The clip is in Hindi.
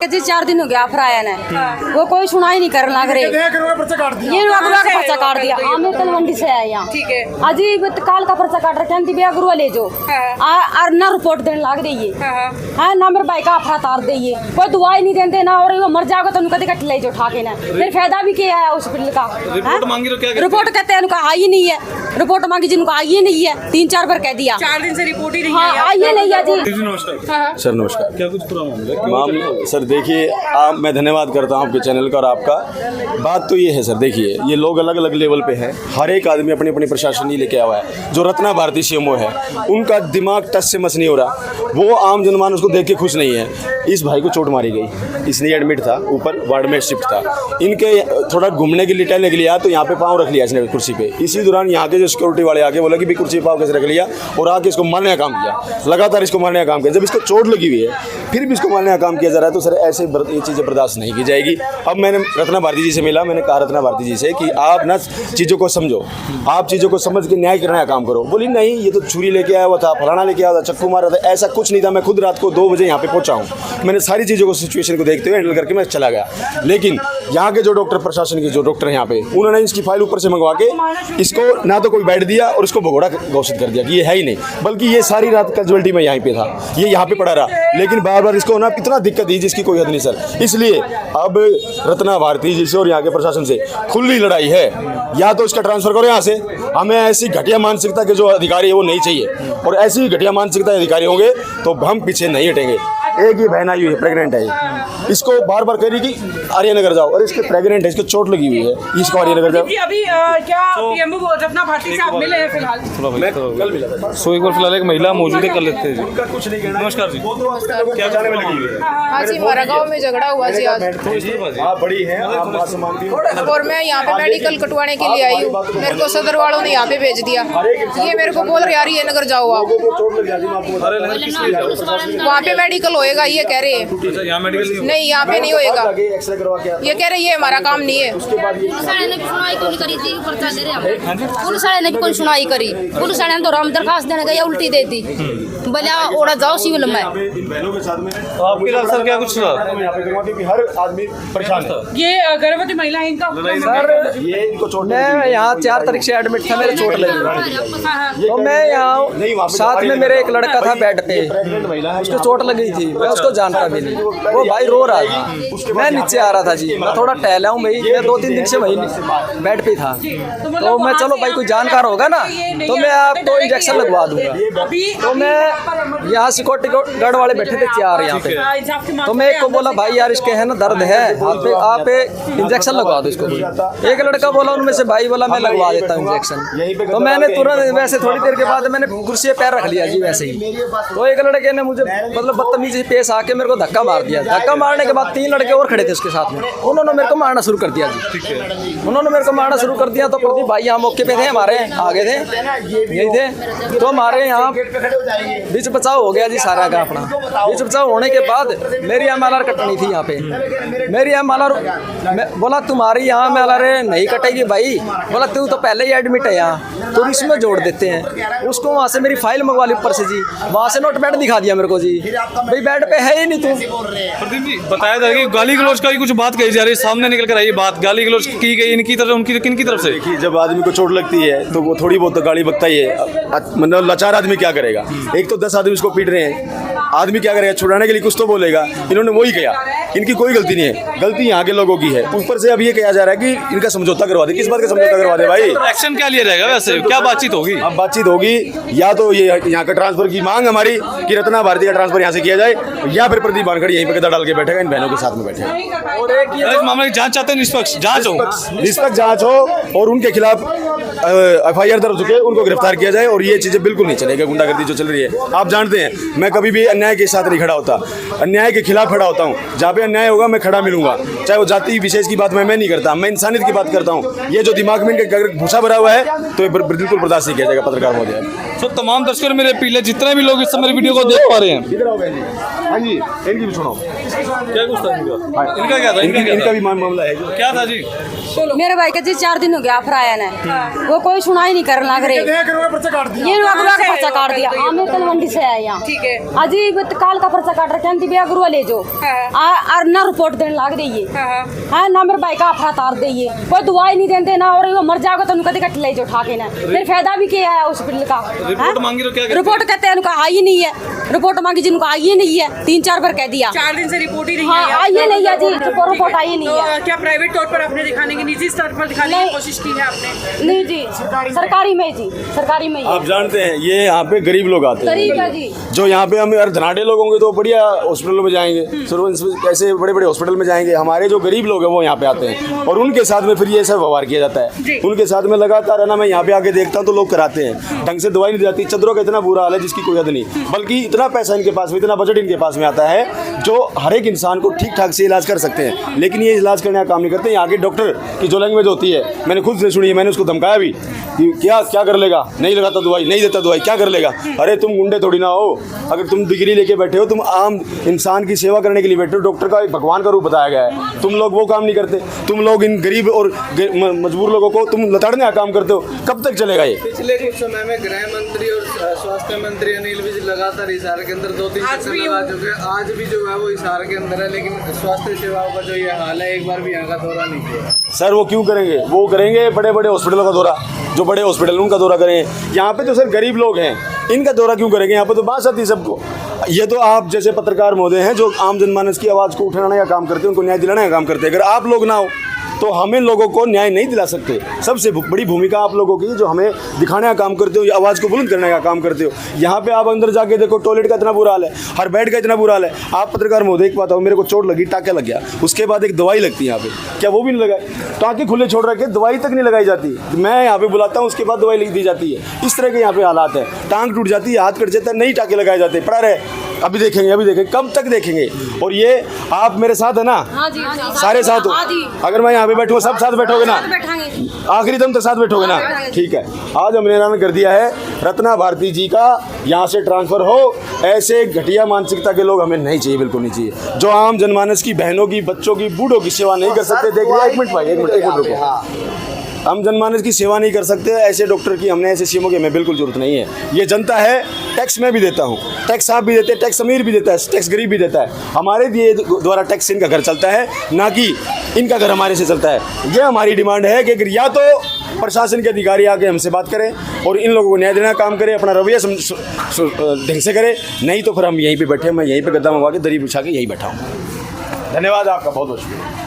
जी 4 दिन हो गया फिर आया ने वो कोई सुनाई नहीं करने लग रहे। ये अगुआ का पर्चा काट दिया। मैं तलवंडी से आया यहाँ। ठीक है। अजी काल का पर्चा काट रखे हैं अगुआ ले जो और ना रिपोर्ट देने लग रही है। हाँ ना मेरे भाई का अफरा तार दे कोई दवाई नहीं देते ना और वो मर जाएगा तो कभी कट ले जो उठा के ना फिर फायदा भी क्या है हॉस्पिटल का। रिपोर्ट मांगी तो क्या रिपोर्ट कहते हैं उनका आई नहीं है। रिपोर्ट मांगी जिनको आई ही नहीं है 3-4 बार कह दिया 4 दिन से रिपोर्ट ही नहीं हाँ आई नहीं है जी। नमस्कार सर नमस्कार। क्या कुछ पूरा मामला सर देखिए मैं धन्यवाद करता हूँ आपके चैनल का और आपका। बात तो ये है सर, देखिए ये लोग अलग अलग लेवल पे हैं। हर एक आदमी अपनी अपनी प्रशासन नहीं लेके आया हुआ है। जो रत्ना भारती सीएमओ है उनका दिमाग टस से मस नहीं हो रहा। वो आम जनमानस को देख के खुश नहीं है। इस भाई को चोट मारी गई, इसने एडमिट था, ऊपर वार्ड में शिफ्ट था। इनके थोड़ा घूमने के लिए टहलने के लिए आया तो यहाँ पे पाँव रख लिया इसने कुर्सी पे। इसी दौरान यहाँ के जो सिक्योरिटी वाले आके बोला कि भी कुर्सी पाँव कैसे रख लिया और आके इसको मारने का काम किया। लगातार इसको मारने का काम किया। जब इसको चोट लगी हुई है फिर भी इसको मारने का काम किया जा रहा है तो सर ऐसे ये चीज़ें बर्दाश्त नहीं की जाएगी। अब मैंने रत्ना भारती जी से मिला, मैंने कहा रत्ना भारती जी से कि आप ना चीज़ों को समझो, आप चीज़ों को समझ के न्याय करने का काम करो। बोली नहीं ये तो छुरी लेके आया हुआ था, फलाना लेके आया था, चक्कू मारा था। ऐसा कुछ नहीं था। मैं खुद रात को 2 बजे यहाँ पे पहुँचा हूँ। मैंने सारी चीज़ों को सिचुएशन को देखते हुए हैंडल करके मैं चला गया। लेकिन यहाँ के जो डॉक्टर, प्रशासन के जो डॉक्टर हैं यहाँ पे, उन्होंने इसकी फाइल ऊपर से मंगवा के इसको ना तो कोई बेड दिया और इसको भगोड़ा घोषित कर दिया कि ये है ही नहीं। बल्कि ये सारी रात कैजुअल्टी में यहाँ पे था, ये यहाँ पे पड़ा रहा। लेकिन बार बार इसको ना इतना दिक्कत दी जिसकी कोई हद नहीं सर। इसलिए अब रत्ना भारती जी से और यहाँ के प्रशासन से खुली लड़ाई है। या तो इसका ट्रांसफर करो यहाँ से। हमें ऐसी घटिया मानसिकता के जो अधिकारी है वो नहीं चाहिए और ऐसी घटिया मानसिकता के अधिकारी होंगे तो हम पीछे नहीं हटेंगे। एक ही बहन आई हुई है, प्रेग्नेंट है। इसको बार बार कह रही कि आर्यनगर जाओ और इसके प्रेग्नेंट है, इसको चोट लगी हुई है, इसको आर्यनगर जाओ। अभी क्या पीएमओ रत्ना भारती से आप मिले हैं फिलहाल? मैं कल मिला था। सो एक बार फिलहाल एक महिला मौजूद है, कर लेते हैं जी। उनका कुछ नहीं कहना। नमस्कार जी। क्या जाने में लगी हुई है? हाँ जी, हमारा गाँव में झगड़ा हुआ जी आज। आप बड़ी हैं, आप बात मानती हो। और मैं यहाँ पे मेडिकल कटवाने के लिए आई हूँ। मेरे को सदर वालों ने यहाँ पे भेज दिया। ये मेरे को बोल रहे यार ये नगर जाओ आप, चोट लग जाती है आपको बता रहे हैं। वहाँ पे मेडिकल होएगा ये कह रहे हैं। अच्छा, यहाँ मेडिकल नहीं यहाँ पे नहीं होएगा। एक्सरे करवा के ये कह रहे ये हमारा काम नहीं है। उसके बाद ये पुलिस वाले ने भी सुनाई कोई करी थी, पर्चा दे रहे हैं। पुलिस वाले ने भी कोई सुनाई करी। पुलिस वाले ने तो राम दरखास्त देने गया उल्टी दे दी। बोला ओड़ा जाओ सिविल में। इन बहनों के साथ में तो आपके साथ सर क्या कुछ हुआ? यहाँ पे करवा क्योंकि हर आदमी परेशान है। ये गर्भवती महिला है इनका सर ये इनको चोट मैं यहाँ 4 तारीख से एडमिट था, मेरे चोट लगी। तो मैं यहाँ साथ में मेरे एक लड़का था बेड पे, उसको चोट लगी थी। मैं उसको जानता भी नहीं। वो भाई रो रहा था, मैं नीचे आ रहा था जी। मैं थोड़ा टहला हूँ भाई, मैं 2-3 दिन से वहीं बेड पे था। तो मैं चलो भाई कोई जानकार होगा ना तो मैं आपको इंजेक्शन लगवा दूंगा। तो मैं यहाँ सिक्योरिटी गार्ड वाले बैठे थे 4 यहाँ पे। तो मैं एक को बोला भाई यार इसके है ना दर्द है हाथ पे, आप इंजेक्शन लगवा दो इसको। एक लड़का बोला उनमें से भाई बोला मैं लगवा देता हूँ इंजेक्शन। तो मैंने तुरंत वैसे थोड़ी देर के बाद मैंने कुर्सी पे पैर रख लिया जी वैसे ही। तो एक लड़के ने मुझे मतलब बदतमीजी पेश आके मेरे को धक्का मार दिया। धक्का मारने के बाद 3 लड़के और खड़े थे उसके साथ में, उन्होंने मेरे को मारना शुरू कर दिया जी। उन्होंने मेरे को मारना शुरू कर दिया। तो प्रदीप भाई यहाँ मौके पे थे, हमारे आगे थे, यही थे। तो हमारे यहाँ बीच बचाव हो गया जी सारा का अपना। बीच बचाव होने के बाद मेरी एमएलआर कटनी थी यहाँ पे। मेरी एमएलआर बोला तुम्हारी यहाँ एमएलआर नहीं कटेगी भाई। बोला तू तो पहले ही एडमिट है यहाँ, तो इसमें जोड़ देते हैं उसको। वहाँ से मेरी फाइल मंगवा ली ऊपर से जी। वहाँ से नोट बेड दिखा दिया मेरे को जी, भाई बेड पे है ही नहीं तू। प्रदीप जी बताया था कि गाली गलौज का ही कुछ बात कही जा रही है, सामने निकल कर आई बात। गाली गलौज की गई इनकी तरफ, उनकी किन की तरफ से? देखिए जब आदमी को चोट लगती है तो वो थोड़ी बहुत तो गाली बकता ही है। मतलब लाचार आदमी क्या करेगा? एक तो 10 आदमी इसको पीट रहे हैं, आदमी क्या करेगा? छुड़ाने के लिए कुछ तो बोलेगा। इन्होंने वही किया, इनकी कोई गलती नहीं है, गलती यहाँ के लोगों की है। ऊपर से अब ये कहा जा रहा है कि इनका समझौता करवा दे। किस बात का समझौता करवा दे भाई? एक्शन क्या लिया जाएगा वैसे, क्या बातचीत होगी? अब बातचीत होगी या तो ये यहाँ का ट्रांसफर की मांग हमारी कि रत्ना भारती का ट्रांसफर यहाँ से किया जाए, या फिर प्रदीप वानखड़े यहीं पे गदा डाल के बैठेगा, इन बहनों के साथ में बैठेगा। और एक ये इस मामले की जांच चाहते हैं, निष्पक्ष जांच हो, निष्पक्ष जांच हो और उनके खिलाफ FIR दर्ज होकर उनको गिरफ्तार किया जाए। और ये चीजें बिल्कुल नहीं चलेगा, गुंडागर्दी जो चल रही है। आप जानते हैं मैं कभी भी अन्याय के साथ नहीं खड़ा होता, अन्याय के खिलाफ खड़ा होता हूँ। जहाँ पे अन्याय होगा मैं खड़ा मिलूंगा, चाहे वो जाति विशेष की बात मैं नहीं करता, मैं इंसानियत की बात करता हूँ। ये जो दिमाग में इनके भूसा भरा हुआ है तो ये बिल्कुल बर्दाश्त नहीं किया जाएगा। पत्रकार महोदय, तो तमाम दर्शकों मेरे अपील है, जितने भी लोग इस समय वीडियो को देख पा रहे हैं, इधर आओ बहन जी। हाँ जी, इनकी भी सुनाओ। क्या कुछ था इनका क्या था इनका भी मामला है क्या था जी? मेरे भाई का जी 4 दिन हो गया अफराया ने, वो कोई सुनाई नहीं कर लग रहे। ये अगवा का पर्चा काट दिया। आमिर तलवंडी से आए यहाँ, ठीक है। अजीब काल का पर्चा काट रखे हैं, दिव्या गुरुआ ले जो और ना रिपोर्ट देने लाग देइए है ना मेरे भाई का अफरा तार देइए, कोई दवाई नहीं देते ना, और वो मर जाएगा तो उनका कट ले जो उठा के ना, फिर फायदा भी क्या है हॉस्पिटल का। रिपोर्ट मांगी तो क्या कहते हैं? रिपोर्ट कहते हैं उनका आई नहीं है, रिपोर्ट मांगी जिनको आई नहीं है, 3-4 बार कह दिया। 4 दिन से रिपोर्ट ही नहीं हाँ आई। आई नहीं है जी, रिपोर्ट आई नहीं है। तो क्या प्राइवेट तौर पर आपने दिखाने की, निजी स्तर पर दिखाने की कोशिश की है आपने? नहीं जी, सरकारी में जी, सरकारी में ही है। आप जानते हैं ये यहाँ पे गरीब लोग आते गरीब है हैं, जी। जो यहाँ पे हम धनाढ़े लोग होंगे तो बढ़िया हॉस्पिटलों में जाएंगे, ऐसे बड़े बड़े हॉस्पिटल में जाएंगे। हमारे जो गरीब लोग हैं वो यहाँ पे आते हैं और उनके साथ में फिर ये सब व्यवहार किया जाता है। उनके साथ में लगातार है ना, मैं यहाँ पे आके देखता हूँ तो लोग कराते हैं, ढंग से दवाई नहीं दी जाती। चदरों का इतना बुरा हाल है जिसकी कोई हद नहीं, बल्कि इतना पैसा इनके पास में, इतना बजट इनके पास में आता है जो हर एक इंसान को ठीक ठाक से इलाज कर सकते हैं, लेकिन ये इलाज करने का काम नहीं करते। यहाँ के डॉक्टर की जो लैंग्वेज होती है, मैंने खुद से सुनी है, मैंने उसको धमकाया भी कि क्या कर लेगा, नहीं लगाता दवाई, नहीं देता दवाई, क्या कर लेगा। अरे तुम गुंडे थोड़ी ना हो, अगर तुम डिग्री लेके बैठे हो, तुम आम इंसान की सेवा करने के लिए बैठे हो। डॉक्टर का एक भगवान का रूप बताया गया है, तुम लोग वो काम नहीं करते। तुम लोग इन गरीब और मजबूर लोगों को तुम लताड़ने का काम करते हो, कब तक चलेगा ये? पिछले कुछ समय में गृह मंत्री और स्वास्थ्य मंत्री अनिल विज लगातार हिसार के अंदर 2-3 चक्कर लगा चुके हैं। आज भी जो है वो हिसार के अंदर है, लेकिन स्वास्थ्य सेवाओं का जो ये हाल है, एक बार भी यहाँ का दौरा नहीं किया। सर वो क्यों करेंगे? वो करेंगे बड़े बड़े हॉस्पिटलों का दौरा, जो बड़े हॉस्पिटल उनका दौरा करें। यहाँ पे तो सर गरीब लोग हैं, इनका दौरा क्यों करेंगे? यहाँ पे तो बात आती है सबको। ये तो आप जैसे पत्रकार महोदय हैं जो आम जनमानस की आवाज़ को उठाने का काम करते हैं, उनको न्याय दिलाने का काम करते हैं। अगर आप लोग ना हो तो हमें लोगों को न्याय नहीं दिला सकते। सबसे बड़ी भूमिका आप लोगों की, जो हमें दिखाने का काम करते हो, या आवाज़ को बुलंद करने का काम करते हो। यहाँ पे आप अंदर जाके देखो, टॉयलेट का इतना बुरा हाल है, हर बेड का इतना बुरा हाल है। आप पत्रकार महोदय एक बात हो, मेरे को चोट लगी, टाँका लग गया, उसके बाद एक दवाई लगती है यहाँ पे, क्या वो भी नहीं लगाए? टाँके खुले छोड़ रखे, दवाई तक नहीं लगाई जाती। मैं यहाँ पे बुलाता हूँ, उसके बाद दवाई लिख दी जाती है। इस तरह के यहाँ पे हालात है। टाँग टूट जाती है, हाथ कट जाता है, नई टाँके लगाए जाते हैं, पड़ा रहे। अभी देखेंगे, कब तक देखेंगे? और ये आप मेरे साथ है ना? हाँ जी, सारे साथ हो। अगर मैं यहाँ पे बैठूँ, सब साथ बैठोगे ना? बैठाएंगे आखिरी दम तक साथ बैठोगे ना? ठीक है। आज हमने ऐलान कर दिया है, रत्ना भारती जी का यहाँ से ट्रांसफर हो। ऐसे घटिया मानसिकता के लोग हमें नहीं चाहिए, बिल्कुल नहीं चाहिए, जो आम जनमानस की, बहनों की, बच्चों की, बूढ़ों की सेवा नहीं कर सकते। देखिए, एक मिनट भाई, एक मिनट रुको। हम जनमानस की सेवा नहीं कर सकते, ऐसे डॉक्टर की, हमने ऐसे सीएमओ की हमें बिल्कुल जरूरत नहीं है। ये जनता है, टैक्स मैं भी देता हूँ, टैक्स आप भी देते हैं, टैक्स अमीर भी देता है, टैक्स गरीब भी देता है। हमारे दिए द्वारा टैक्स से इनका घर चलता है, ना कि इनका घर हमारे से चलता है। ये हमारी डिमांड है कि अगर या तो प्रशासन के अधिकारी आके हमसे बात करें और इन लोगों को न्याय देने का काम करें, अपना रवैया ढंग से करें, नहीं तो फिर हम यहीं पर बैठे, मैं यहीं पर गद्दा मंगवा के दरी बिछा के यहीं बैठा हूँ। धन्यवाद आपका, बहुत बहुत शुक्रिया।